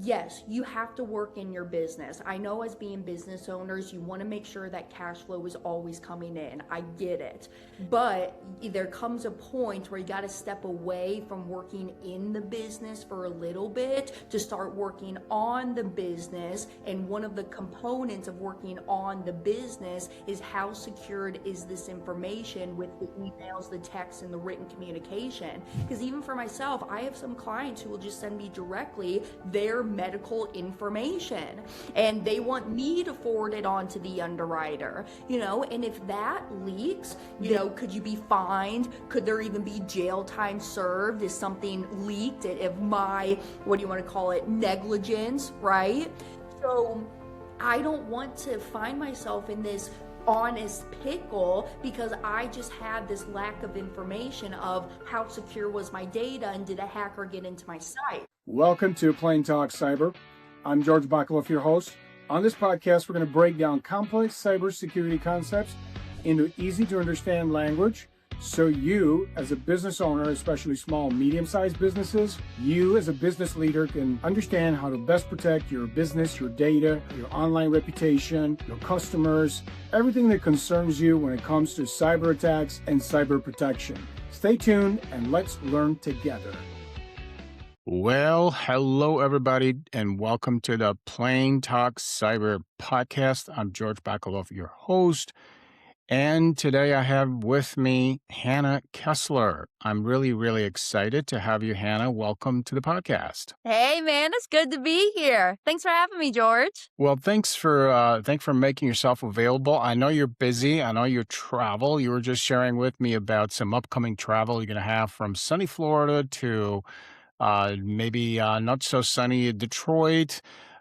Yes, you have to work in your business. I know as being business owners, you want to make sure that cash flow is always coming in. I get it. But there comes a point where you got to step away from working in the business for a little bit to start working on the business. And one of the components of working on the business is how secured is this information with the emails, the texts, and the written communication. Because even for myself, I have some clients who will just send me directly their medical information and they want me to forward it on to the underwriter, and if that leaks, could you be fined? Could there even be jail time served if something leaked, if my, what do you want to call it, negligence, right? So I don't want to find myself in this honest pickle because I just had this lack of information of how secure was my data and did a hacker get into my site. Welcome to Plain Talk Cyber. I'm George Bakaloff, your host. On this podcast, we're going to break down complex cybersecurity concepts into easy to understand language so you as a business owner, especially small, medium-sized businesses, you as a business leader can understand how to best protect your business, your data, your online reputation, your customers, everything that concerns you when it comes to cyber attacks and cyber protection. Stay tuned and let's learn together. Well, hello, everybody, and welcome to the Plain Talk Cyber podcast. I'm George Bakaloff, your host, and today I have with me Hannah Kessler. I'm really excited to have you, Hannah. Welcome to the podcast. Hey, man, it's good to be here. Thanks for having me, George. Well, thanks for making yourself available. I know you're busy. I know you travel. You were just sharing with me about some upcoming travel you're going to have from sunny Florida to maybe not so sunny Detroit.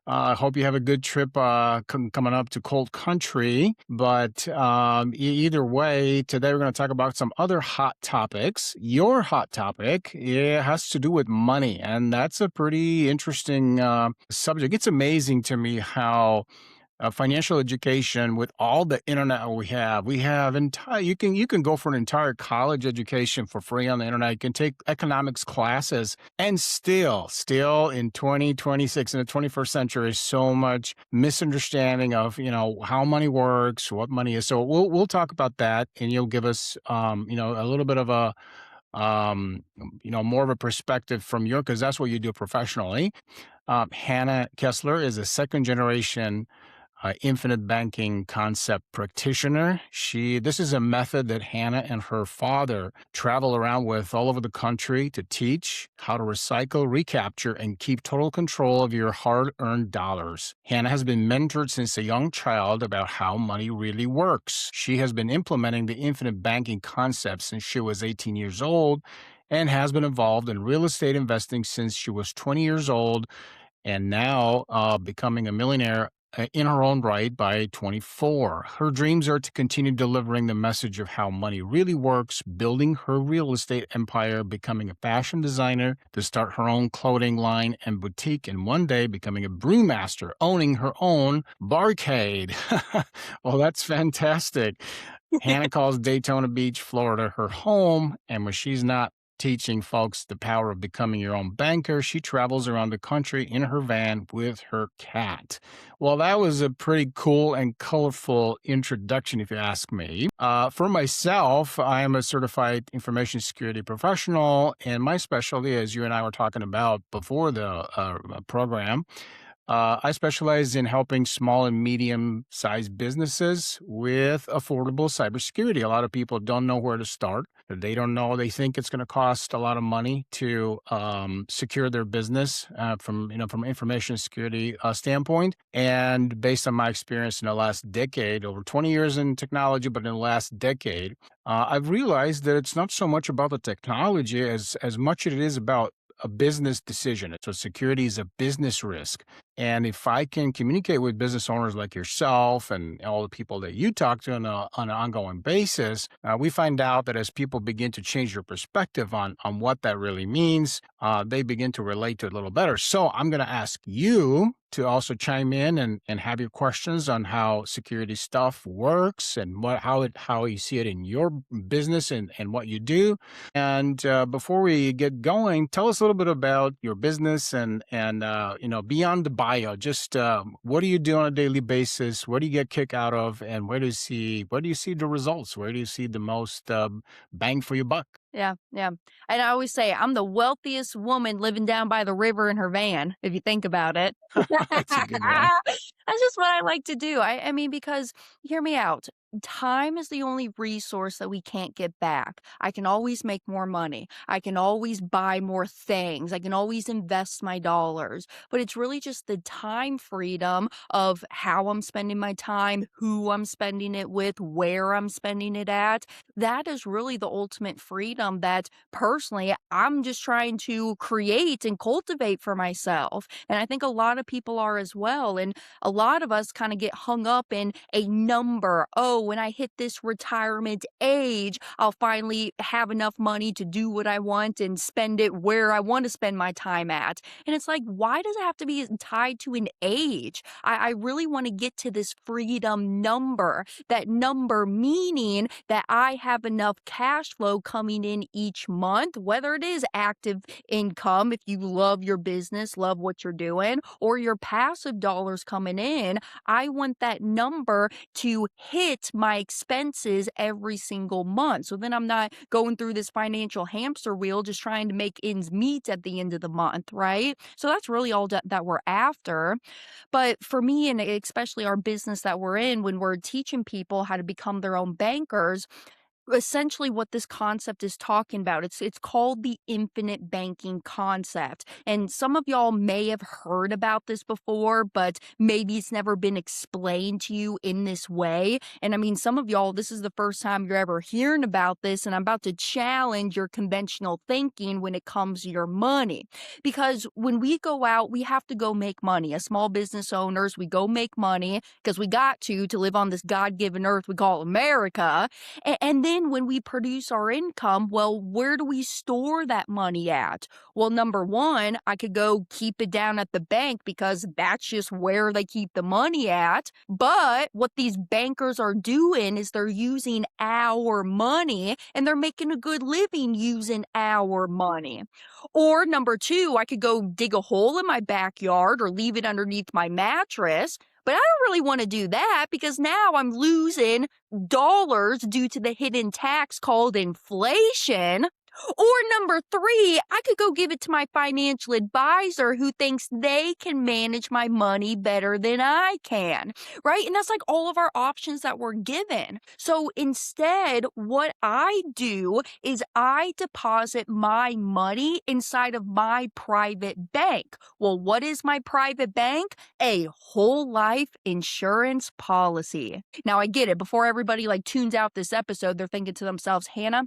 I hope you have a good trip coming up to cold country. But either way, today we're going to talk about some other hot topics. Your hot topic has to do with money, and that's a pretty interesting subject. It's amazing to me how financial education with all the internet we have entire, you can go for an entire college education for free on the internet. You can take economics classes and still in 2026 in the 21st century, so much misunderstanding of, how money works, what money is. So we'll talk about that, and you'll give us, a little bit of a, more of a perspective from because that's what you do professionally. Hannah Kessler is a second generation infinite banking concept practitioner. This is a method that Hannah and her father travel around with all over the country to teach how to recycle, recapture, and keep total control of your hard-earned dollars. Hannah has been mentored since a young child about how money really works. She has been implementing the infinite banking concept since she was 18 years old and has been involved in real estate investing since she was 20 years old and now becoming a millionaire in her own right by 24. Her dreams are to continue delivering the message of how money really works, building her real estate empire, becoming a fashion designer, to start her own clothing line and boutique, and one day becoming a brewmaster, owning her own barcade. Well, that's fantastic. Hannah calls Daytona Beach, Florida, her home, and when she's not teaching folks the power of becoming your own banker, she travels around the country in her van with her cat. Well, that was a pretty cool and colorful introduction, if you ask me. For myself, I am a certified information security professional, and my specialty, as you and I were talking about before the program, I specialize in helping small and medium-sized businesses with affordable cybersecurity. A lot of people don't know where to start. They don't know. They think it's going to cost a lot of money to secure their business from information security standpoint. And based on my experience in the last decade, over 20 years in technology, but in the last decade, I've realized that it's not so much about the technology as much as it is about a business decision. So security is a business risk. And if I can communicate with business owners like yourself and all the people that you talk to on an ongoing basis, we find out that as people begin to change their perspective on what that really means, they begin to relate to it a little better. So I'm going to ask you to also chime in and have your questions on how security stuff works and how you see it in your business and what you do. And before we get going, tell us a little bit about your business and beyond the bio. Just what do you do on a daily basis? What do you get kick out of, and where do you see the results? Where do you see the most bang for your buck? Yeah, yeah. And I always say I'm the wealthiest woman living down by the river in her van, if you think about it. That's a good one. That's just what I like to do. I mean, because hear me out. Time is the only resource that we can't get back. I can always make more money. I can always buy more things. I can always invest my dollars. But it's really just the time freedom of how I'm spending my time, who I'm spending it with, where I'm spending it at. That is really the ultimate freedom that personally I'm just trying to create and cultivate for myself. And I think a lot of people are as well. And a lot of us kind of get hung up in a number. Oh, when I hit this retirement age, I'll finally have enough money to do what I want and spend it where I want to spend my time at. And it's like, why does it have to be tied to an age? I really want to get to this freedom number. That number meaning that I have enough cash flow coming in each month, whether it is active income, if you love your business, love what you're doing, or your passive dollars coming in. I want that number to hit my expenses every single month. So then I'm not going through this financial hamster wheel just trying to make ends meet at the end of the month, right? So that's really all that we're after. But for me, and especially our business that we're in, when we're teaching people how to become their own bankers, essentially what this concept is talking about, it's called the infinite banking concept. And some of y'all may have heard about this before, but maybe it's never been explained to you in this way. And I mean, some of y'all, this is the first time you're ever hearing about this, and I'm about to challenge your conventional thinking when it comes to your money. Because when we go out, we have to go make money. As small business owners, we go make money because we got to live on this God-given earth we call America. And then when we produce our income, well, where do we store that money at? Well, number one, I could go keep it down at the bank because that's just where they keep the money at. But what these bankers are doing is they're using our money and they're making a good living using our money. Or number two, I could go dig a hole in my backyard or leave it underneath my mattress. But I don't really want to do that because now I'm losing dollars due to the hidden tax called inflation. Or number three, I could go give it to my financial advisor who thinks they can manage my money better than I can, right? And that's like all of our options that we're given. So instead, what I do is I deposit my money inside of my private bank. Well, what is my private bank? A whole life insurance policy. Now I get it. Before everybody tunes out this episode, they're thinking to themselves, Hannah,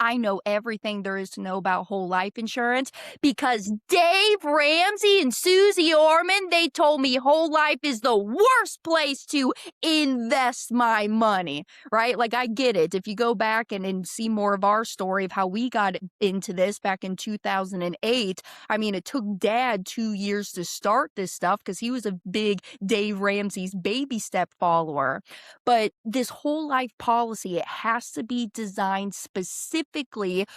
I know everything there is to know about whole life insurance because Dave Ramsey and Susie Orman, they told me whole life is the worst place to invest my money, right? Like, I get it. If you go back and see more of our story of how we got into this back in 2008, I mean, it took Dad 2 years to start this stuff because he was a big Dave Ramsey's baby step follower. But this whole life policy, it has to be designed specifically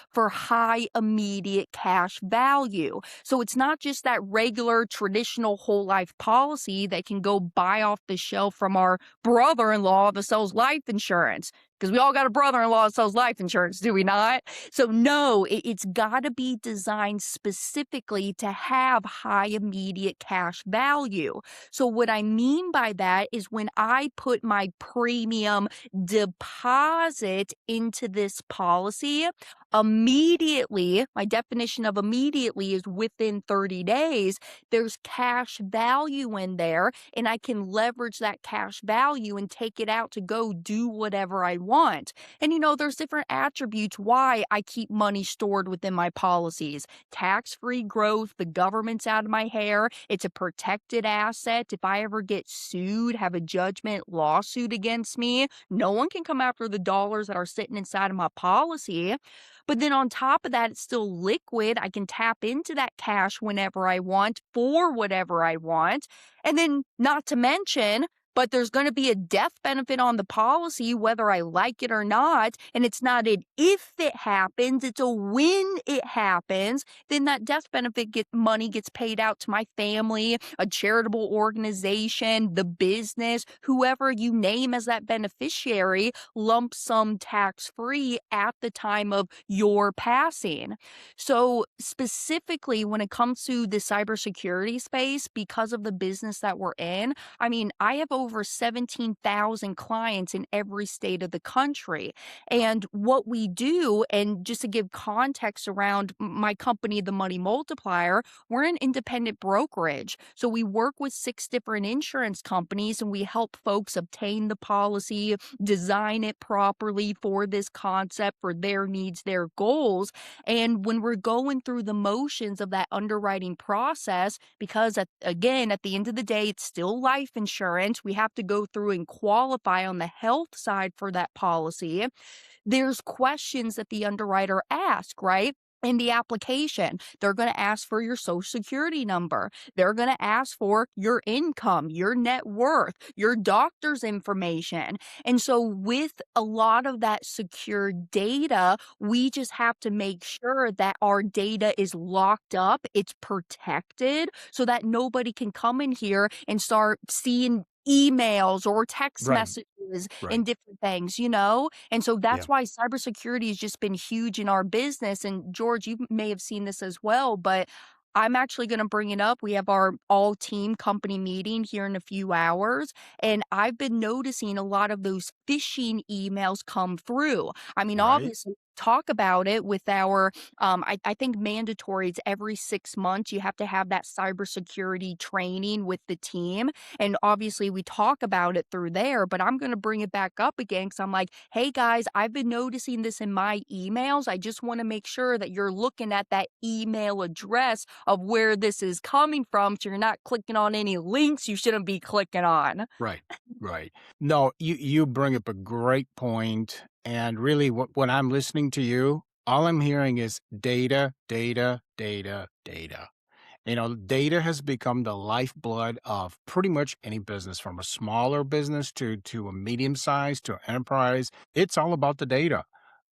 for high immediate cash value. So it's not just that regular traditional whole life policy that can go buy off the shelf from our brother-in-law that sells life insurance. Because we all got a brother-in-law that sells life insurance, do we not? So no, it's got to be designed specifically to have high immediate cash value. So what I mean by that is when I put my premium deposit into this policy, immediately, my definition of immediately is within 30 days, there's cash value in there, and I can leverage that cash value and take it out to go do whatever I want. And there's different attributes why I keep money stored within my policies. Tax-free growth, the government's out of my hair, it's a protected asset. If I ever get sued, have a judgment lawsuit against me, no one can come after the dollars that are sitting inside of my policy. But then on top of that, it's still liquid. I can tap into that cash whenever I want for whatever I want. And then, not to mention, but there's going to be a death benefit on the policy, whether I like it or not. And it's not an if it happens, it's a when it happens. Then that death benefit money gets paid out to my family, a charitable organization, the business, whoever you name as that beneficiary, lump sum tax free at the time of your passing. So, specifically, when it comes to the cybersecurity space, because of the business that we're in, I mean, I have over 17,000 clients in every state of the country. And what we do, and just to give context around my company, The Money Multiplier, we're an independent brokerage. So we work with 6 different insurance companies and we help folks obtain the policy, design it properly for this concept, for their needs, their goals. And when we're going through the motions of that underwriting process, because again, at the end of the day, it's still life insurance. We have to go through and qualify on the health side for that policy. There's questions that the underwriter asks, right? In the application, they're going to ask for your social security number. They're going to ask for your income, your net worth, your doctor's information. And so with a lot of that secure data, we just have to make sure that our data is locked up, it's protected so that nobody can come in here and start seeing emails or text Right, messages right. and different things. And so Yeah, that's why cybersecurity has just been huge in our business. And George, you may have seen this as well, but I'm actually going to bring it up. We have our all team company meeting here in a few hours, and I've been noticing a lot of those phishing emails come through. I mean, right. obviously, talk about it with our I think mandatory, it's every 6 months you have to have that cybersecurity training with the team, and obviously we talk about it through there, but I'm going to bring it back up again because I'm like, hey guys, I've been noticing this in my emails. I just want to make sure that you're looking at that email address of where this is coming from so you're not clicking on any links you shouldn't be clicking on. Right, right. No, you bring up a great point, and really, when I'm listening to you, all I'm hearing is data, data, data, data. Data has become the lifeblood of pretty much any business, from a smaller business to a medium size to an enterprise. It's all about the data.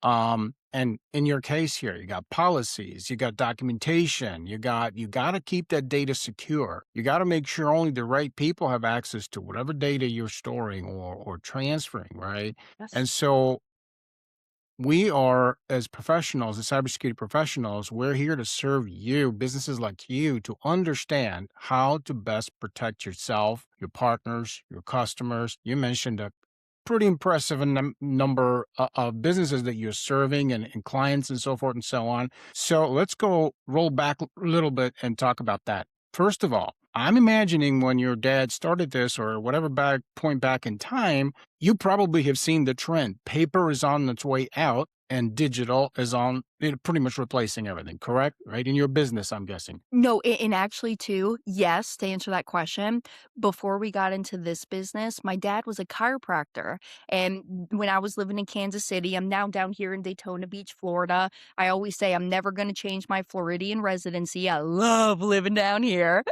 And in your case here, you got policies, you got documentation, you got to keep that data secure. You got to make sure only the right people have access to whatever data you're storing or transferring, right? Yes. And so we are, as professionals, as cybersecurity professionals, we're here to serve you, businesses like you, to understand how to best protect yourself, your partners, your customers. You mentioned a pretty impressive number of businesses that you're serving and clients and so forth and so on. So let's go roll back a little bit and talk about that. First of all, I'm imagining when your dad started this or whatever point back in time, you probably have seen the trend. Paper is on its way out and digital is pretty much replacing everything, correct? Right? In your business, I'm guessing. No, and actually too, yes, to answer that question, before we got into this business, my dad was a chiropractor. And when I was living in Kansas City, I'm now down here in Daytona Beach, Florida. I always say I'm never going to change my Floridian residency. I love living down here.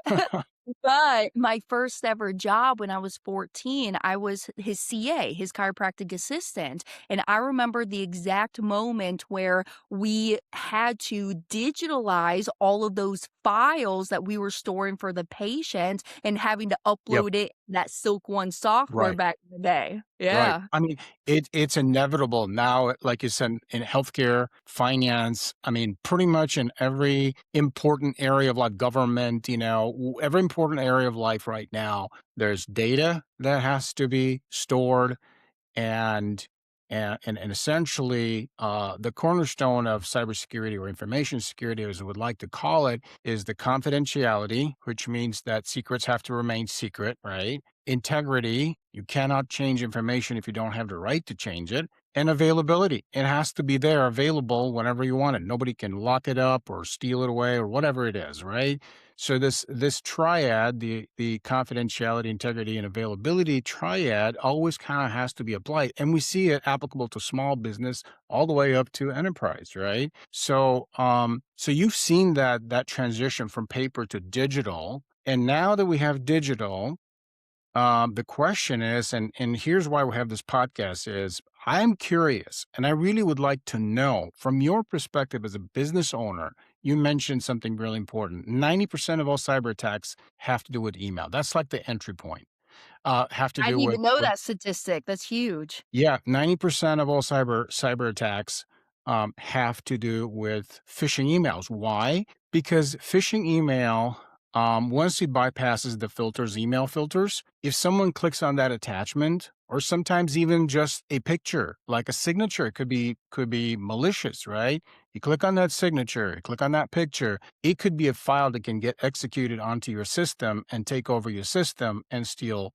But my first ever job when I was 14, I was his CA, his chiropractic assistant. And I remember the exact moment where we had to digitalize all of those files that we were storing for the patient and having to Yep. upload it in that Silk One software Right. back in the day. Right. Yeah. I mean, it's inevitable now, like you said, in healthcare, finance. I mean, pretty much in every important area of like government, every important area of life right now, there's data that has to be stored. And And essentially, the cornerstone of cybersecurity or information security, as I would like to call it, is the confidentiality, which means that secrets have to remain secret, right? Integrity, you cannot change information if you don't have the right to change it. And availability, it has to be there available whenever you want it. Nobody can lock it up or steal it away or whatever it is, right? So this triad, the confidentiality, integrity, and availability triad always kind of has to be applied. And we see it applicable to small business all the way up to enterprise, right? So you've seen that transition from paper to digital. And now that we have digital, the question is, and here's why we have this podcast is I'm curious and I really would like to know from your perspective as a business owner. You mentioned something really important. 90% of all cyber attacks have to do with email. That's like the entry point. Have to I do didn't with, even know that statistic. That's huge. yeah, 90% of all cyber attacks have to do with phishing emails. Why? Because phishing email, once it bypasses the filters, email filters, if someone clicks on that attachment, or sometimes even just a picture, like a signature, it could be malicious, right? You click on that signature, you click on that picture, it could be a file that can get executed onto your system and take over your system and steal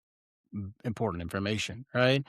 important information, right?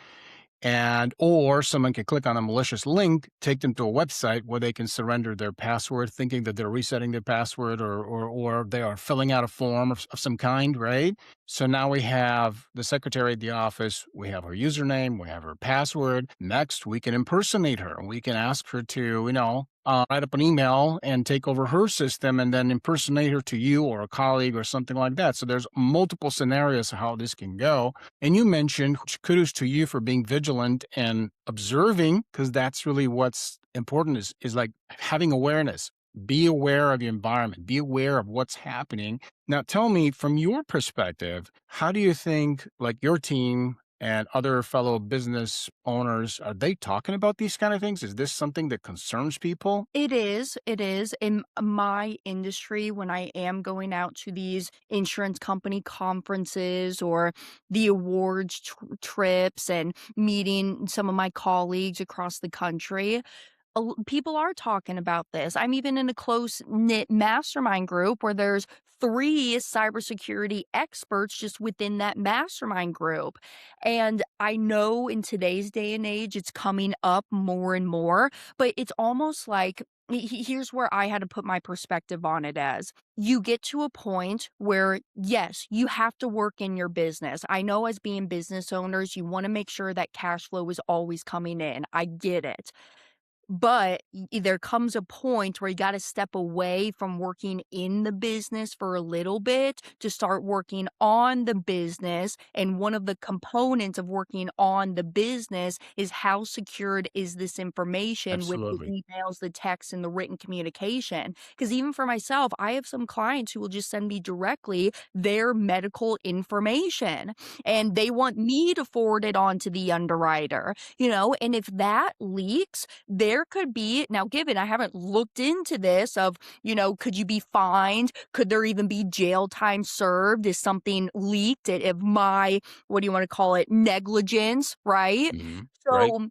And or someone can click on a malicious link, take them to a website where they can surrender their password, thinking that they're resetting their password, or they are filling out a form of some kind, right? So now we have the secretary at the office, we have her username, we have her password. Next, we can impersonate her. We can ask her to, write up an email and take over her system and then impersonate her to you or a colleague or something like that. So there's multiple scenarios how this can go. And you mentioned, kudos to you for being vigilant and observing, because that's really what's important is like having awareness. Be aware of your environment, be aware of what's happening. Now, tell me from your perspective, how do you think like your team and other fellow business owners, are they talking about these kind of things? Is this something that concerns people? It is. It is. In my industry, when I am going out to these insurance company conferences or the awards trips and meeting some of my colleagues across the country, people are talking about this. I'm even in a close knit mastermind group where there's three cybersecurity experts just within that mastermind group. And I know in today's day and age, it's coming up more and more, but it's almost like here's where I had to put my perspective on it as you get to a point where, yes, you have to work in your business. I know as being business owners, you want to make sure that cash flow is always coming in. I get it. But there comes a point where you gotta step away from working in the business for a little bit to start working on the business, and one of the components of working on the business is how secured is this information with the Absolutely. emails, the texts, and the written communication. Because even for myself, I have some clients who will just send me directly their medical information, and they want me to forward it on to the underwriter, and if that leaks, there could be now given I haven't looked into this of, could you be fined? Could there even be jail time served? Is something leaked of my, what do you want to call it, negligence, right? Right. So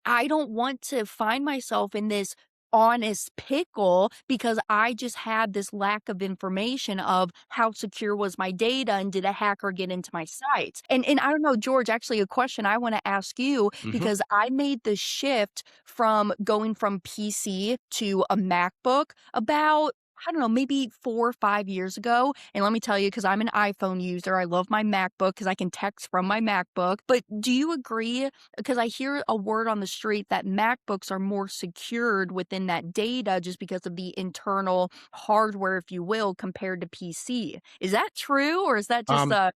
I don't want to find myself in this honest pickle because I just had this lack of information of how secure was my data and did a hacker get into my sites. And I don't know, George, actually a question I want to ask you hmm because I made the shift from going from PC to a MacBook about I don't know, maybe 4 or 5 years ago. And let me tell you, because I'm an iPhone user, I love my MacBook because I can text from my MacBook. But do you agree because I hear a word on the street that MacBooks are more secured within that data just because of the internal hardware, if you will, compared to PC. Is that true, or is that just Um, a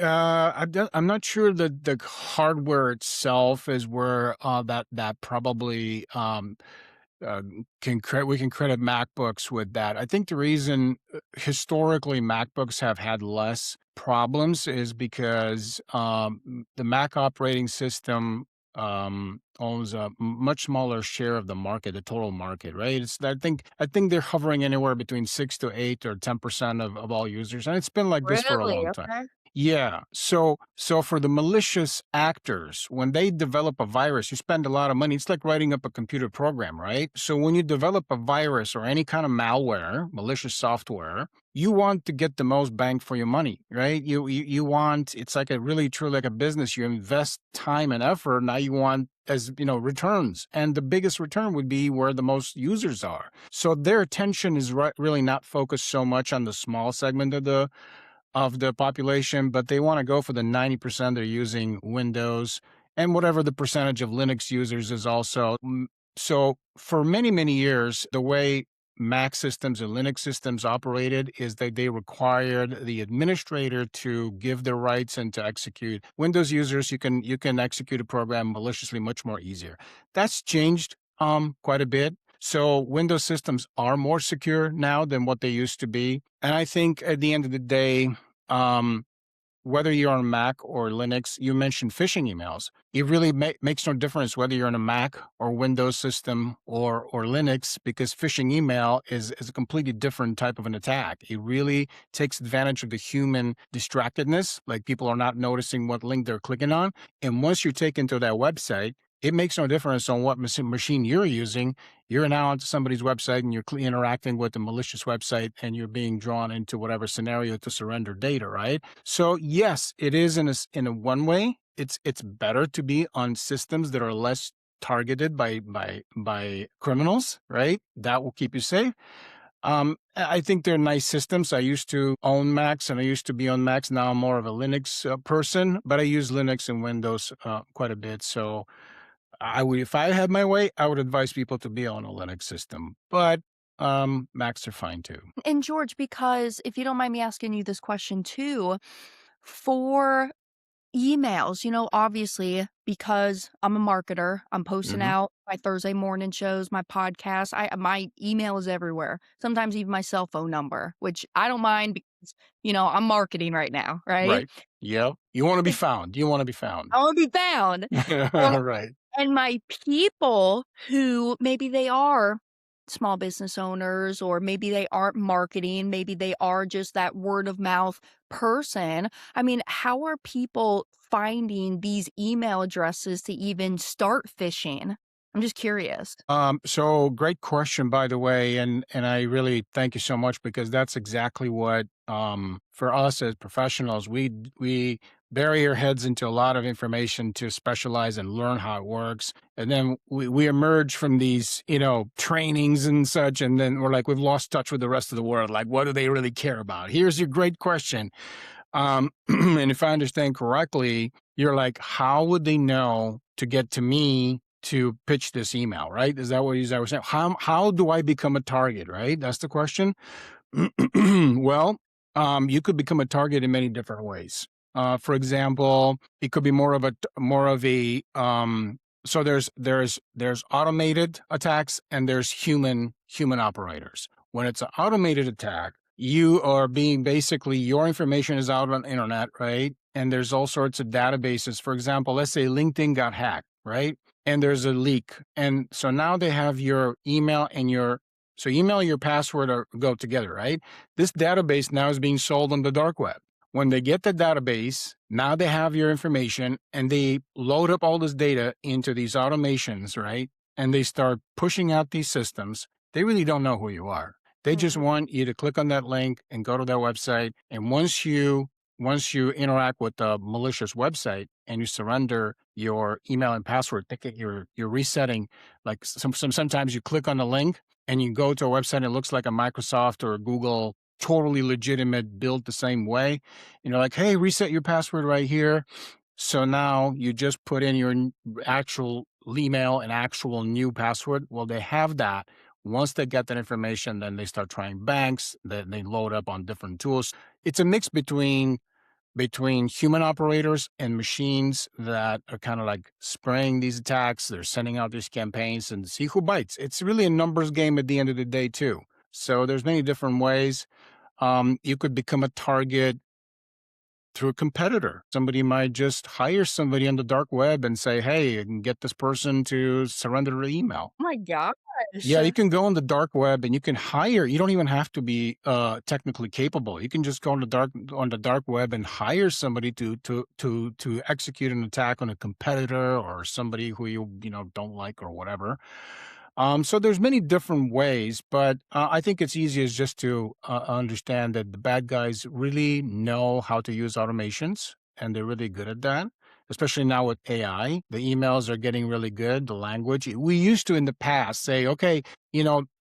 I'm not sure that the hardware itself is where that probably we can credit MacBooks with that. I think the reason historically MacBooks have had less problems is because the Mac operating system owns a much smaller share of the market, the total market, right? I think they're hovering anywhere between 6 to 8 or 10% of all users, and it's been like this for a really? long time. Okay. Yeah. So for the malicious actors, when they develop a virus, you spend a lot of money. It's like writing up a computer program, right? So when you develop a virus or any kind of malware, malicious software, you want to get the most bang for your money, right? You want, it's like a really true like a business. You invest time and effort. Now you want, as you know, returns, and the biggest return would be where the most users are. So their attention is really not focused so much on the small segment of the population, but they want to go for the 90% they're using Windows, and whatever the percentage of Linux users is also. So for many, many years, the way Mac systems and Linux systems operated is that they required the administrator to give the rights and to execute. Windows users, you can execute a program maliciously much more easier. That's changed quite a bit. So Windows systems are more secure now than what they used to be. And I think at the end of the day, um, whether you're on Mac or Linux, you mentioned phishing emails. It really makes no difference whether you're on a Mac or Windows system or Linux, because phishing email is a completely different type of an attack. It really takes advantage of the human distractedness, like people are not noticing what link they're clicking on. And once you're taken to that website, it makes no difference on what machine you're using. You're now onto somebody's website and you're interacting with a malicious website, and you're being drawn into whatever scenario to surrender data, right? So yes, it is in a one way. It's better to be on systems that are less targeted by criminals, right? That will keep you safe. I think they're nice systems. I used to own Macs and I used to be on Macs. Now I'm more of a Linux person, but I use Linux and Windows quite a bit. So I would, if I had my way, I would advise people to be on a Linux system, but Macs are fine too. And George, because if you don't mind me asking you this question too, for emails, obviously, because I'm a marketer, I'm posting Hmm. out my Thursday morning shows, my podcast. My email is everywhere. Sometimes even my cell phone number, which I don't mind because, I'm marketing right now, right? Right. Yep. You want to be found. You want to be found. I want to be found. Right. And my people who maybe they are small business owners, or maybe they aren't marketing, maybe they are just that word of mouth person. I mean, how are people finding these email addresses to even start phishing? I'm just curious. So great question, by the way, and I really thank you so much, because that's exactly what for us as professionals, we bury our heads into a lot of information to specialize and learn how it works, and then we emerge from these trainings and such, and then we're like we've lost touch with the rest of the world. Like, what do they really care about? Here's your great question. And if I understand correctly, you're like, how would they know to get to me to pitch this email, right? Is that what you were saying? How do I become a target, right? That's the question. Well, you could become a target in many different ways. For example, it could be so there's automated attacks and there's human operators. When it's an automated attack, you are being basically, your information is out on the internet, right? And there's all sorts of databases. For example, let's say LinkedIn got hacked, right? And there's a leak. And so now they have your email and so email and your password go together, right? This database now is being sold on the dark web. When they get the database, now they have your information and they load up all this data into these automations, right? And they start pushing out these systems. They really don't know who you are. They just Mhm. want you to click on that link and go to their website. And once you interact with the malicious website and you surrender your email and password, think that you're resetting. Like sometimes you click on the link and you go to a website and it looks like a Microsoft or a Google, totally legitimate, built the same way. And you're like, hey, reset your password right here. So now you just put in your actual email and actual new password. Well, they have that. Once they get that information, then they start trying banks, then they load up on different tools. It's a mix between human operators and machines that are kind of like spraying these attacks. They're sending out these campaigns and see who bites. It's really a numbers game at the end of the day, too. So there's many different ways. You could become a target through a competitor. Somebody might just hire somebody on the dark web and say, hey, I can get this person to surrender their email. Oh my God. Yeah, gosh. you can go on the dark web and you can hire. You don't even have to be technically capable. You can just go on the dark web and hire somebody to execute an attack on a competitor or somebody who you don't like or whatever. So there's many different ways, but I think it's easiest just to understand that the bad guys really know how to use automations, and they're really good at that. Especially now with AI, the emails are getting really good. The language we used to in the past say, okay,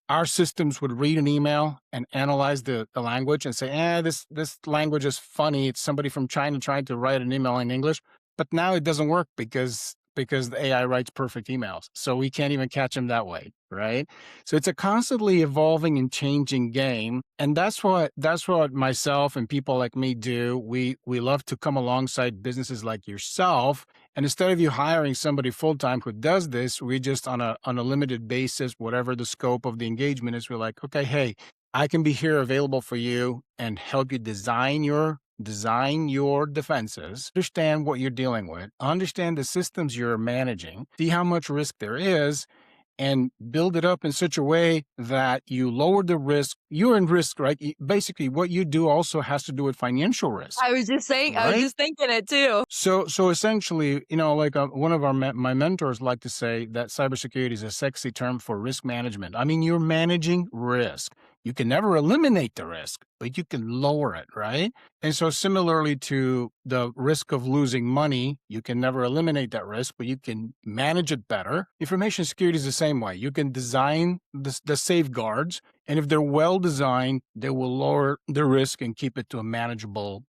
our systems would read an email and analyze the language and say, this language is funny. It's somebody from China trying to write an email in English. But now it doesn't work because the AI writes perfect emails. So we can't even catch them that way, right? So it's a constantly evolving and changing game. And that's what myself and people like me do. We love to come alongside businesses like yourself. And instead of you hiring somebody full-time who does this, we just on a limited basis, whatever the scope of the engagement is, we're like, okay, hey, I can be here available for you and help you design your defenses, understand what you're dealing with, understand the systems you're managing, see how much risk there is, and build it up in such a way that you lower the risk. You're in risk, right? Basically, what you do also has to do with financial risk, I was right? just thinking it too. So essentially, like one of my mentors like to say that cybersecurity is a sexy term for risk management. I mean, you're managing risk. You can never eliminate the risk, but you can lower it, right? And so similarly to the risk of losing money, you can never eliminate that risk, but you can manage it better. Information security is the same way. You can design the safeguards, and if they're well designed, they will lower the risk and keep it to a manageable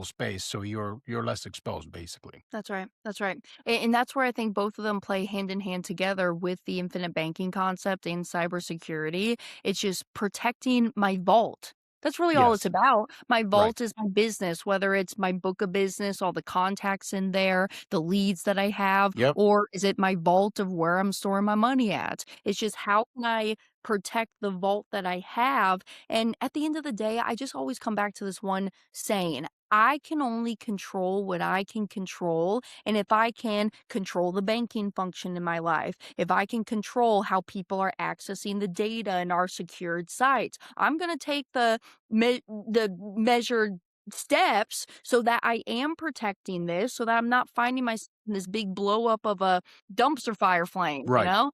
space, so you're less exposed, basically. That's right. That's right. And that's where I think both of them play hand in hand together with the infinite banking concept and cybersecurity. It's just protecting my vault. That's really all it's Yes. about. My Right. vault is my business, whether it's my book of business, all the contacts in there, the leads that I have, Yep. or is it my vault of where I'm storing my money at? It's just how can I protect the vault that I have? And at the end of the day, I just always come back to this one saying, I can only control what I can control. And if I can control the banking function in my life, if I can control how people are accessing the data in our secured sites, I'm going to take the measured steps so that I am protecting this, so that I'm not finding myself in this big blow up of a dumpster fire flames, you Right. know?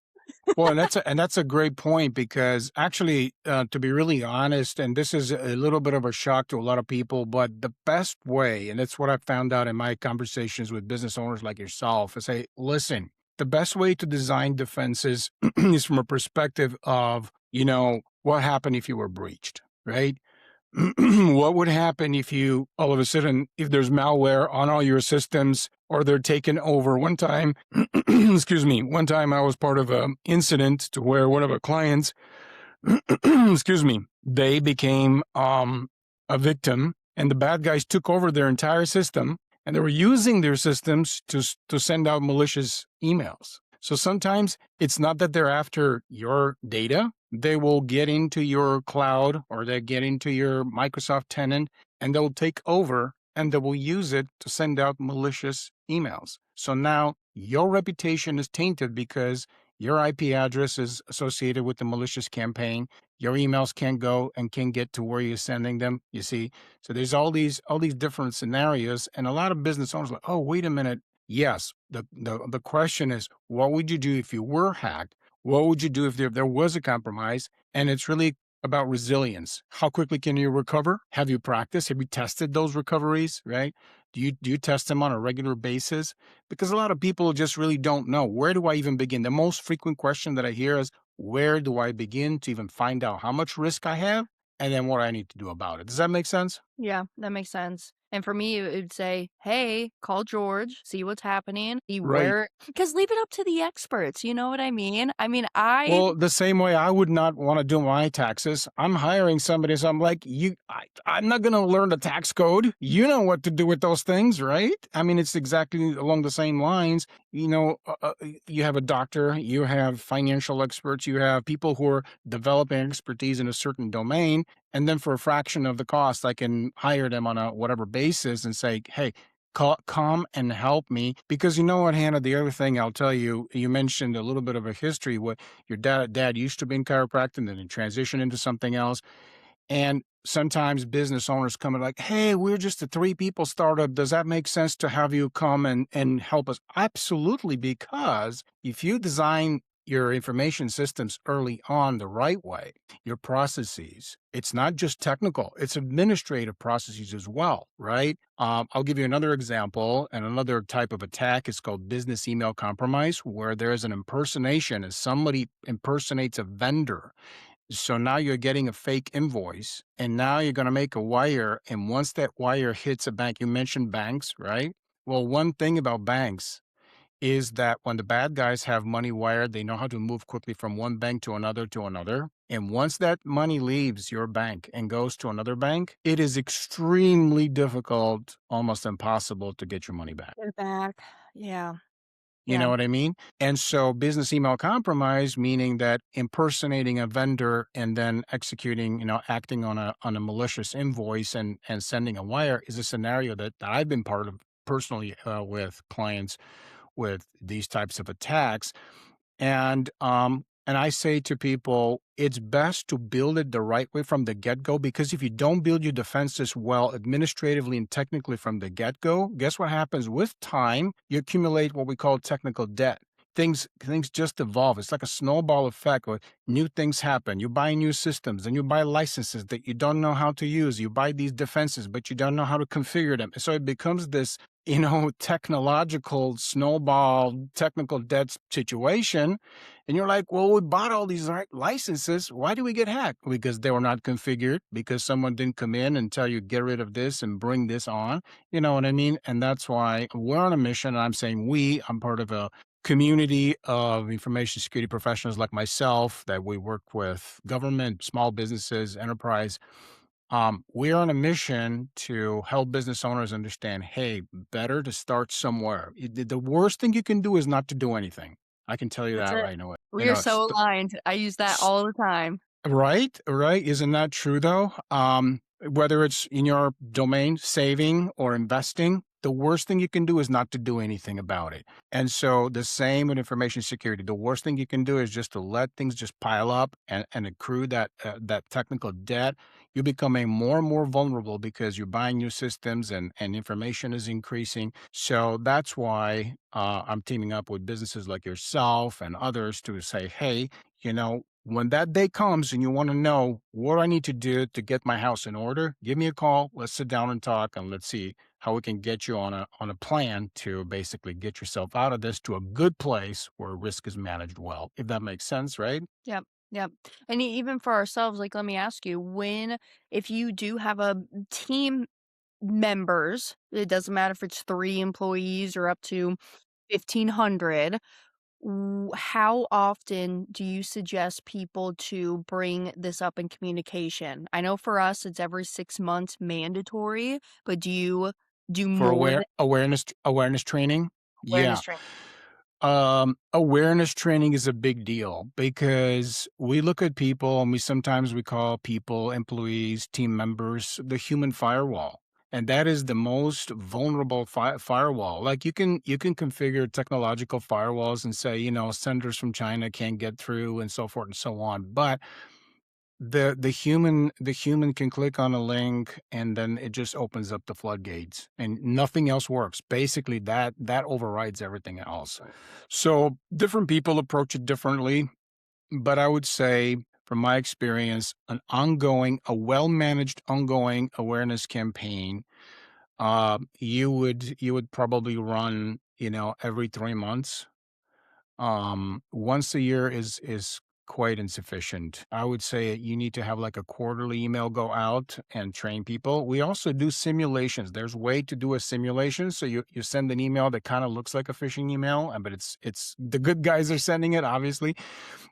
Well, and that's a great point because actually, to be really honest, and this is a little bit of a shock to a lot of people, but the best way, and it's what I found out in my conversations with business owners like yourself, is say, listen, the best way to design defenses is from a perspective of, what happened if you were breached, right? What would happen if you all of a sudden, if there's malware on all your systems or they're taken over? One time, excuse me, one time I was part of an incident to where one of our clients, excuse me, they became a victim, and the bad guys took over their entire system, and they were using their systems to send out malicious emails. So sometimes it's not that they're after your data. They will get into your cloud or they get into your Microsoft tenant, and they'll take over and they will use it to send out malicious emails. So now your reputation is tainted because your IP address is associated with the malicious campaign. Your emails can't go and can't get to where you're sending them. You see, so there's all these different scenarios, and a lot of business owners are like, oh, wait a minute. Yes, the question is, what would you do if you were hacked? What would you do if there was a compromise? And it's really about resilience. How quickly can you recover? Have you practiced? Have you tested those recoveries? Right? Do you test them on a regular basis? Because a lot of people just really don't know. Where do I even begin? The most frequent question that I hear is, where do I begin to even find out how much risk I have and then what I need to do about it? Does that make sense? Yeah, that makes sense. And for me, it would say, hey, call George, see what's happening, see Right. where, because leave it up to the experts. You know what I mean? I mean, I, Well, the same way I would not want to do my taxes. I'm hiring somebody, so I'm like, I'm not going to learn the tax code. You know what to do with those things, right? I mean, it's exactly along the same lines. You have a doctor, you have financial experts, you have people who are developing expertise in a certain domain. And then for a fraction of the cost, I can hire them on a whatever basis and say, hey, come and help me. Because you know what, Hannah, the other thing I'll tell you, you mentioned a little bit of a history. What your dad used to be in chiropractic, and then he transitioned into something else. And sometimes business owners come and like, hey, we're just a 3 people startup. Does that make sense to have you come and help us? Absolutely, because if you design your information systems early on the right way, your processes, it's not just technical, it's administrative processes as well, right? I'll give you another example, and another type of attack is called business email compromise, where there is an impersonation as somebody impersonates a vendor. So now you're getting a fake invoice, and now you're going to make a wire. And once that wire hits a bank, you mentioned banks, right? Well, one thing about banks is that when the bad guys have money wired, they know how to move quickly from one bank to another to another. And once that money leaves your bank and goes to another bank, it is extremely difficult, almost impossible to get your money back. Get it back. Yeah. You Yeah. know what I mean? And so business email compromise, meaning that impersonating a vendor and then executing, acting on a malicious invoice and sending a wire, is a scenario that I've been part of personally with clients with these types of attacks. And I say to people, it's best to build it the right way from the get-go, because if you don't build your defenses well administratively and technically from the get-go, guess what happens? With time, you accumulate what we call technical debt. Things just evolve. It's like a snowball effect where new things happen. You buy new systems and you buy licenses that you don't know how to use. You buy these defenses, but you don't know how to configure them. So it becomes this, technological snowball, technical debt situation. And you're like, well, we bought all these licenses. Why do we get hacked? Because they were not configured, because someone didn't come in and tell you, get rid of this and bring this on. You know what I mean? And that's why we're on a mission. And I'm saying I'm part of a community of information security professionals like myself that we work with government, small businesses, enterprise. We're on a mission to help business owners understand, hey, better to start somewhere. The worst thing you can do is not to do anything. I can tell you That's that it. right now. We are so aligned. I use that all the time. Right, right. Isn't that true though? Whether it's in your domain, saving or investing, the worst thing you can do is not to do anything about it. And so the same with information security. The worst thing you can do is just to let things just pile up and accrue that technical debt. You're becoming more and more vulnerable because you're buying new systems and information is increasing. So that's why I'm teaming up with businesses like yourself and others to say, hey, when that day comes and you want to know what I need to do to get my house in order, give me a call. Let's sit down and talk, and let's see how we can get you on a plan to basically get yourself out of this to a good place where risk is managed well, if that makes sense, right? Yep. Yep. And even for ourselves, like, let me ask you, if you do have a team members, it doesn't matter if it's 3 employees or up to 1,500, how often do you suggest people to bring this up in communication? I know for us, it's every 6 months mandatory, but do you do For more than awareness training? Yeah. awareness training? Awareness training is a big deal because we look at people and sometimes we call people, employees, team members, the human firewall. And that is the most vulnerable firewall. Like you can configure technological firewalls and say, senders from China can't get through and so forth and so on. But the human can click on a link and then it just opens up the floodgates and nothing else works. Basically that overrides everything else. So different people approach it differently, but I would say from my experience, a well-managed ongoing awareness campaign, you would probably run, every 3 months. Once a year is quite insufficient. I would say you need to have like a quarterly email go out and train people. We also do simulations. There's a way to do a simulation. So you send an email that kind of looks like a phishing email, but it's the good guys are sending it, obviously,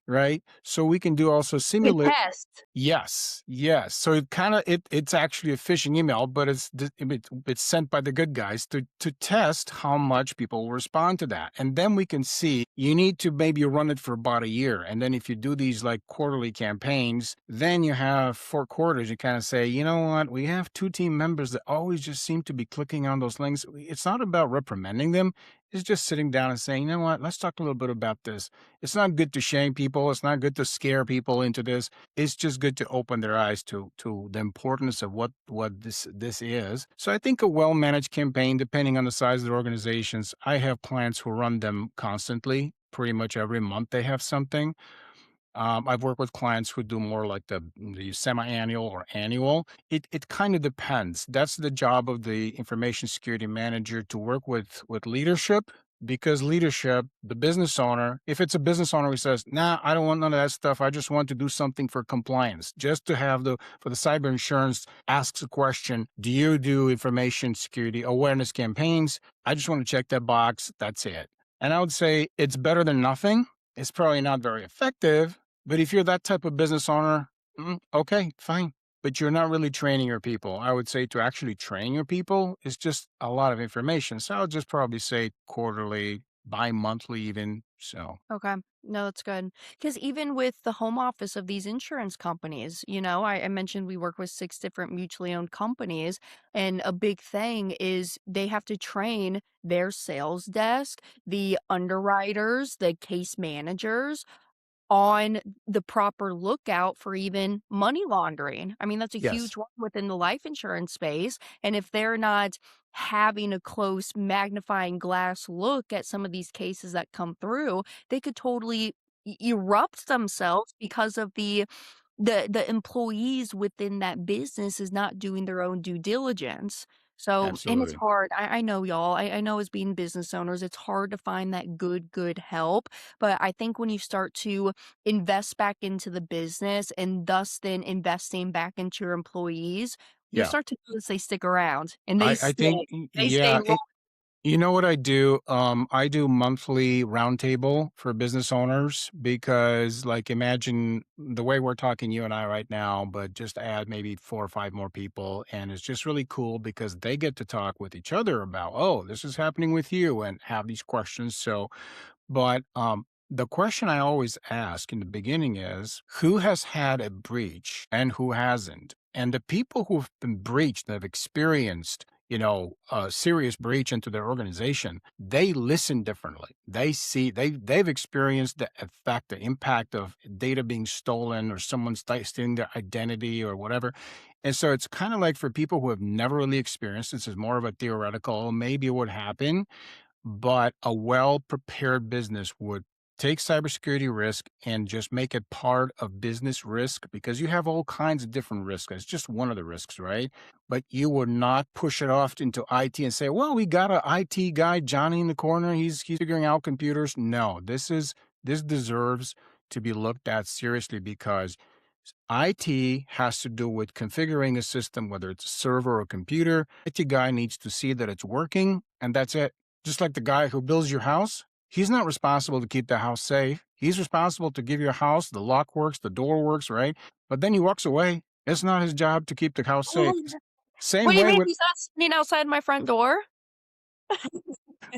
right? So we can do also We simulate. test. Yes, yes. So it's actually a phishing email, but it's sent by the good guys to test how much people will respond to that. And then we can see you need to maybe run it for about a year. And then if you do these like quarterly campaigns, then you have 4 quarters. You kind of say, you know what? We have 2 team members that always just seem to be clicking on those links. It's not about reprimanding them. It's just sitting down and saying, you know what? Let's talk a little bit about this. It's not good to shame people. It's not good to scare people into this. It's just good to open their eyes to the importance of what this is. So I think a well managed campaign, depending on the size of the organizations, I have clients who run them constantly. Pretty much every month they have something. I've worked with clients who do more like the semi-annual or annual. It kind of depends. That's the job of the information security manager to work with leadership, because leadership, the business owner, if it's a business owner who says, "Nah, I don't want none of that stuff. I just want to do something for compliance, just to have the for the cyber insurance," asks a question, "Do you do information security awareness campaigns?" I just want to check that box. That's it. And I would say it's better than nothing. It's probably not very effective, but if you're that type of business owner, okay, fine. But you're not really training your people. I would say to actually train your people is just a lot of information. So I would just probably say quarterly, bi-monthly even. So Okay. No, that's good. Because even with the home office of these insurance companies, I mentioned we work with 6 different mutually owned companies, and a big thing is they have to train their sales desk, the underwriters, the case managers on the proper lookout for even money laundering. I mean, that's a yes, huge one within the life insurance space. And if they're not having a close magnifying glass look at some of these cases that come through, they could totally erupt themselves because of the employees within that business is not doing their own due diligence. So, and it's absolutely. hard. I know y'all. I know as being business owners, it's hard to find that good help. But I think when you start to invest back into the business and thus then investing back into your employees, you'll Yeah. start to notice they stick around and they I think, stay. They stay yeah, long. you know what I do? I do monthly roundtable for business owners because, like, imagine the way we're talking, you and I right now, but just add maybe 4 or 5 more people. And it's just really cool because they get to talk with each other about, oh, this is happening with you, and have these questions. So, but the question I always ask in the beginning is, who has had a breach and who hasn't? And the people who've been breached, that have experienced, a serious breach into their organization, they listen differently. They've experienced the effect, the impact of data being stolen or someone stealing their identity or whatever. And so it's kind of like for people who have never really experienced this, is more of a theoretical, maybe it would happen, but a well prepared business would take cybersecurity risk and just make it part of business risk, because you have all kinds of different risks. It's just one of the risks, right? But you would not push it off into IT and say, well, we got an IT guy, Johnny in the corner. He's figuring out computers. No, this deserves to be looked at seriously, because IT has to do with configuring a system, whether it's a server or a computer. IT guy needs to see that it's working, and that's it. Just like the guy who builds your house, he's not responsible to keep the house safe. He's responsible to give your house, the lock works, the door works, right? But then he walks away. It's not his job to keep the house safe. What Same do you way mean with, he's not standing outside my front door?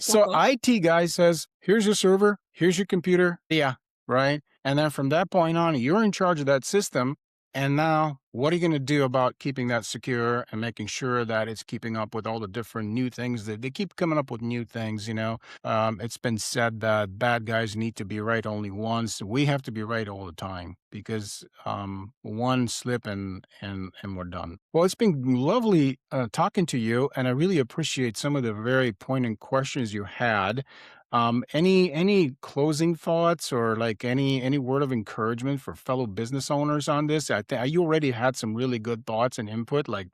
so IT guy says, here's your server, here's your computer. Yeah, right. And then from that point on, you're in charge of that system. And now, what are you going to do about keeping that secure and making sure that it's keeping up with all the different new things that they keep coming up with new things? It's been said that bad guys need to be right only once. We have to be right all the time, because one slip and we're done. Well, it's been lovely talking to you, and I really appreciate some of the very poignant questions you had. Any closing thoughts, or like any word of encouragement for fellow business owners on this? I think you already had some really good thoughts and input, like,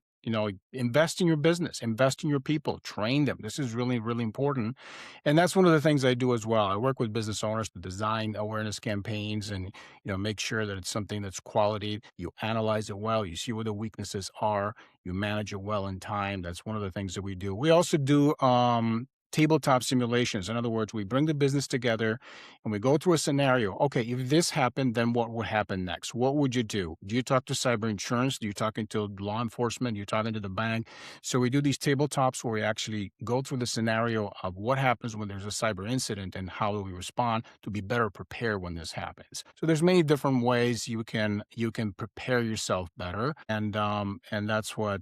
invest in your business, invest in your people, train them. This is really, really important. And that's one of the things I do as well. I work with business owners to design awareness campaigns and, make sure that it's something that's quality. You analyze it well, you see where the weaknesses are, you manage it well in time. That's one of the things that we do. We also do tabletop simulations. In other words, we bring the business together and we go through a scenario. Okay, if this happened, then what would happen next? What would you do? Do you talk to cyber insurance? Do you talking to law enforcement? Do you talking to the bank? So we do these tabletops where we actually go through the scenario of what happens when there's a cyber incident and how do we respond to be better prepared when this happens. So there's many different ways you can prepare yourself better, and that's what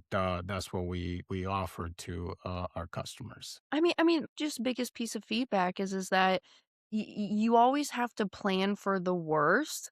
we offer to our customers. I mean, just biggest piece of feedback is that you always have to plan for the worst.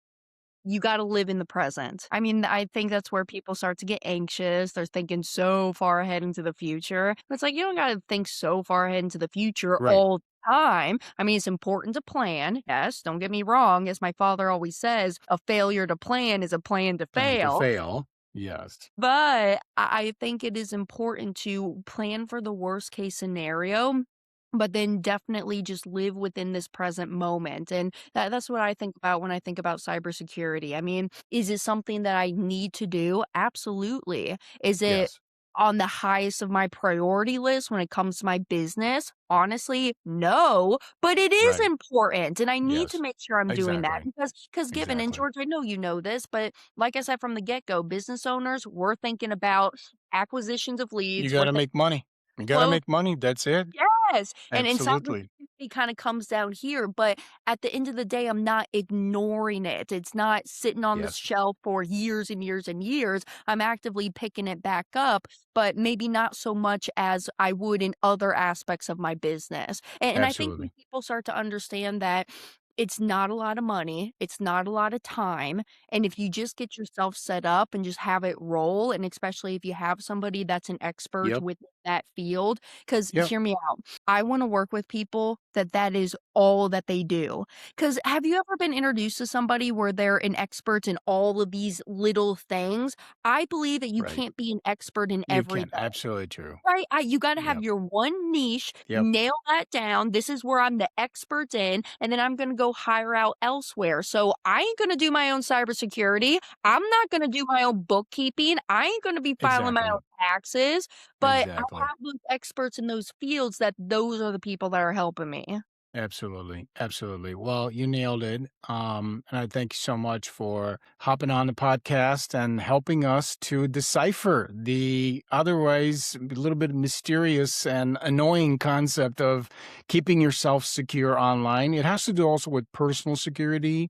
You gotta live in the present. I mean, I think that's where people start to get anxious. They're thinking so far ahead into the future. It's like, you don't gotta think so far ahead into the future Right. all the time. I mean, it's important to plan. Yes, don't get me wrong. As my father always says, a failure to plan is a plan to And to fail. fail, yes. But I think it is important to plan for the worst case scenario, but then definitely just live within this present moment. And that's what I think about when I think about cybersecurity. I mean, is it something that I need to do? Absolutely. Is it Yes. on the highest of my priority list when it comes to my business? Honestly, no, but it is Right. important and I need to Yes. make sure I'm doing that Exactly. because given, and Exactly. George, I know you know this, but like I said from the get-go, business owners, we're thinking about acquisitions of You leads, we're gotta thinking make money. You gotta flow. make money. That's it. Yes, and Absolutely. cybersecurity kinda comes down here, but at the end of the day, I'm not ignoring it. It's not sitting on the Yes. shelf for years and years and years. I'm actively picking it back up, but maybe not so much as I would in other aspects of my business. And I think when Absolutely. people start to understand that it's not a lot of money, it's not a lot of time, and if you just get yourself set up and just have it roll, and especially if you have somebody that's an expert Yep. with that field, 'cause Yep. hear me out, I wanna work with people that is all that they do. 'Cause have you ever been introduced to somebody where they're an expert in all of these little things? I believe that you Right. can't be an expert in You can. everything. Absolutely true. Right, you gotta have Yep. your one niche, Yep. nail that down, this is where I'm the expert in, and then I'm gonna go hire out elsewhere. So, I ain't gonna do my own cybersecurity, I'm not gonna do my own bookkeeping, I ain't gonna be filing my own Exactly. taxes, but I Exactly. have those experts in those fields that those are the people that are helping me. Absolutely. Absolutely. Well, you nailed it. And I thank you so much for hopping on the podcast and helping us to decipher the otherwise a little bit mysterious and annoying concept of keeping yourself secure online. It has to do also with personal security.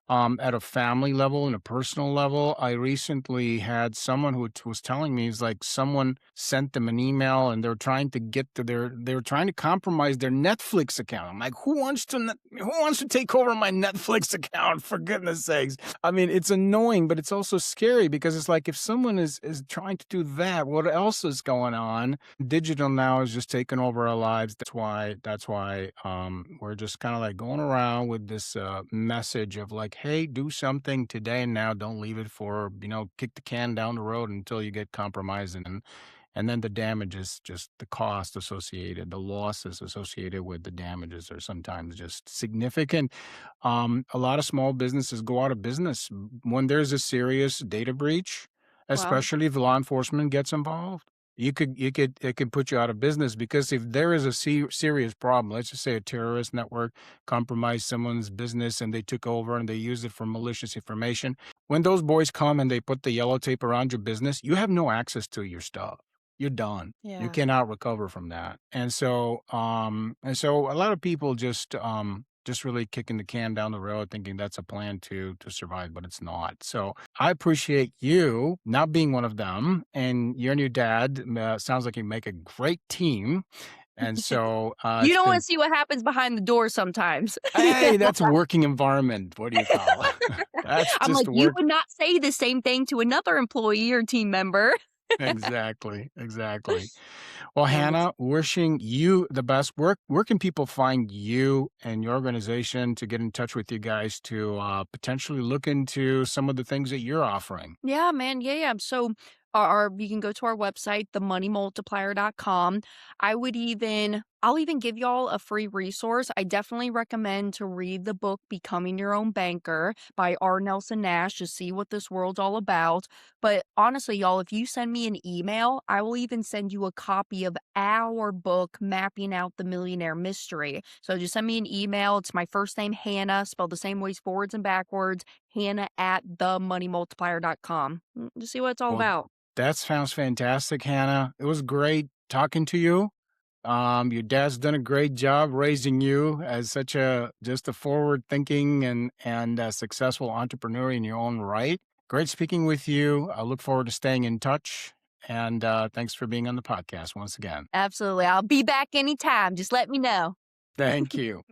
At a family level and a personal level, I recently had someone who was telling me, it's like someone sent them an email and they're trying to get to they're trying to compromise their Netflix account. I'm like, who wants to take over my Netflix account? For goodness sakes! I mean, it's annoying, but it's also scary because it's like if someone is trying to do that, what else is going on? Digital now is just taking over our lives. That's why we're just kind of like going around with this message of like, hey, do something today and now. Don't leave it for, kick the can down the road until you get compromised. And then the damage is just the cost associated, the losses associated with the damages are sometimes just significant. A lot of small businesses go out of business when there's a serious data breach, Wow. especially if law enforcement gets involved. It could put you out of business because if there is a serious problem, let's just say a terrorist network compromised someone's business and they took over and they used it for malicious information. When those boys come and they put the yellow tape around your business, you have no access to your stuff. You're done. You Yeah. cannot recover from that. And so a lot of people just really kicking the can down the road, thinking that's a plan to survive, but it's not. So I appreciate you not being one of them, and you and your dad sounds like you make a great team. And so You it's don't wanna been, see what happens behind the door sometimes. hey, that's a working environment. What do you call it? That's I'm just like, "You work. would not say the same thing to another employee or team member." Exactly, exactly. Well, No, that's Hannah, wishing you the best. Where can people find you and your organization to get in touch with you guys to potentially look into some of the things that you're offering? Yeah, man. Yeah, yeah. So our you can go to our website, themoneymultiplier.com. I would even I'll even give y'all a free resource. I definitely recommend to read the book Becoming Your Own Banker by R. Nelson Nash to see what this world's all about. But honestly, y'all, if you send me an email, I will even send you a copy of our book, Mapping Out the Millionaire Mystery. So just send me an email. It's my first name, Hannah, spelled the same ways forwards and backwards, Hannah at themoneymultiplier.com. Just see what it's all Well, about. that sounds fantastic, Hannah. It was great talking to you. Your dad's done a great job raising you as such a just a forward thinking and successful entrepreneur in your own right. Great speaking with you. I look forward to staying in touch. And thanks for being on the podcast once again. Absolutely. I'll be back anytime. Just let me know. Thank you.